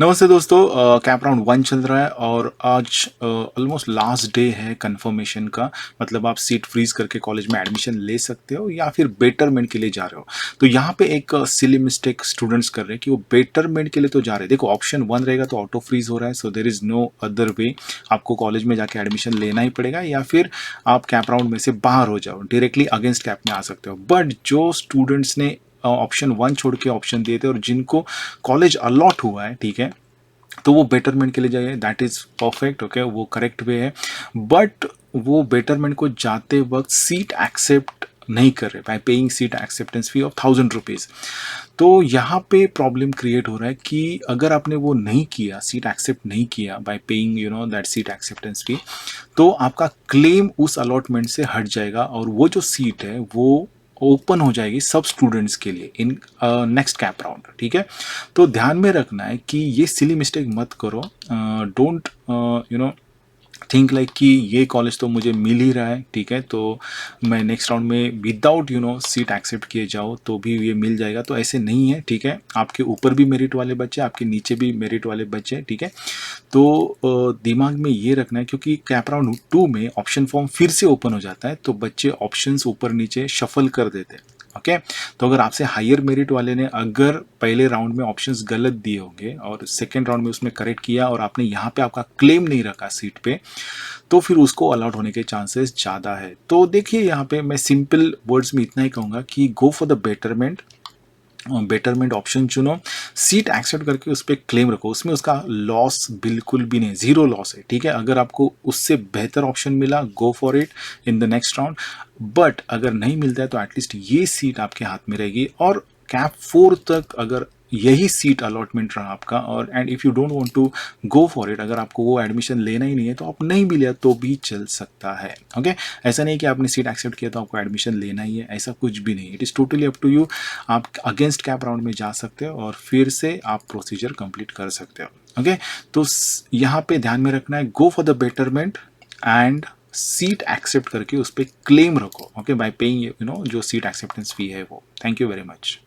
नमस्ते दोस्तों। Camp round 1 चल रहा है और आज ऑलमोस्ट लास्ट डे है कंफर्मेशन का। मतलब आप सीट फ्रीज करके कॉलेज में एडमिशन ले सकते हो या फिर बेटरमेंट के लिए जा रहे हो। तो यहाँ पे एक सिली मिस्टेक स्टूडेंट्स कर रहे हैं कि वो बेटरमेंट के लिए तो जा रहे हैं। देखो, ऑप्शन 1 रहेगा तो ऑटो फ्रीज हो रहा है, so there is no other way. आपको कॉलेज में जाके एडमिशन लेना ही पड़ेगा या फिर आप कैंप राउंड में से बाहर हो जाओ, डायरेक्टली अगेंस्ट कैंप में आ सकते हो। बट जो स्टूडेंट्स ने ऑप्शन 1 छोड़ के ऑप्शन दिए थे और जिनको कॉलेज अलॉट हुआ है, ठीक है, तो वो बेटरमेंट के लिए जाइए। दैट इज परफेक्ट, ओके, वो करेक्ट वे है। बट वो बेटरमेंट को जाते वक्त सीट एक्सेप्ट नहीं कर रहे bye paying seat acceptance fee of 1000 rupees. तो यहाँ पे प्रॉब्लम क्रिएट हो रहा है कि अगर आपने वो नहीं किया, सीट एक्सेप्ट नहीं किया by paying that seat acceptance fee, तो आपका क्लेम उस अलॉटमेंट से हट जाएगा और वो जो सीट है वो ओपन हो जाएगी सब स्टूडेंट्स के लिए इन नेक्स्ट कैप राउंड। ठीक है, तो ध्यान में रखना है कि ये सिली मिस्टेक मत करो। डोंट थिंक लाइक कि ये कॉलेज तो मुझे मिल ही रहा है, ठीक है, तो मैं नेक्स्ट राउंड में विदाउट सीट एक्सेप्ट किए जाओ तो भी ये मिल जाएगा। तो ऐसे नहीं है, ठीक है। आपके ऊपर भी मेरिट वाले बच्चे, आपके नीचे भी मेरिट वाले बच्चे, ठीक है। तो दिमाग में ये रखना है क्योंकि कैप राउंड 2 में ऑप्शन फॉर्म फिर से ओपन हो जाता है तो बच्चे ऑप्शंस ऊपर नीचे शफल कर देते हैं। ओके, तो अगर आपसे हायर मेरिट वाले ने अगर पहले राउंड में ऑप्शंस गलत दिए होंगे और सेकेंड राउंड में उसने करेक्ट किया और आपने यहाँ पे आपका क्लेम नहीं रखा सीट पे, तो फिर उसको अलाउड होने के चांसेस ज़्यादा है। तो देखिए, यहाँ पे मैं सिंपल वर्ड्स में इतना ही कहूँगा कि गो फॉर द बेटरमेंट ऑप्शन चुनो, सीट एक्सेप्ट करके उस पर क्लेम रखो, उसमें उसका लॉस बिल्कुल भी नहीं, जीरो लॉस है। ठीक है, अगर आपको उससे बेहतर ऑप्शन मिला, गो for it in the next round. But अगर नहीं मिलता है तो एटलीस्ट ये सीट आपके हाथ में रहेगी और कैप 4 तक अगर यही सीट अलॉटमेंट रहा आपका, और and if you don't want to go for it, अगर आपको वो एडमिशन लेना ही नहीं है तो आप नहीं भी लिया तो भी चल सकता है। ओके, ऐसा नहीं कि आपने सीट एक्सेप्ट किया तो आपको एडमिशन लेना ही है, ऐसा कुछ भी नहीं। It is totally up to you. आप अगेंस्ट कैप राउंड में जा सकते हो और फिर से आप प्रोसीजर कंप्लीट कर सकते हो। ओके, तो यहाँ पे ध्यान में रखना है, go for the betterment and seat accept करके उस पर क्लेम रखो, ओके, बाय पेइंग जो सीट एक्सेप्टेंस फी है वो। Thank you very much.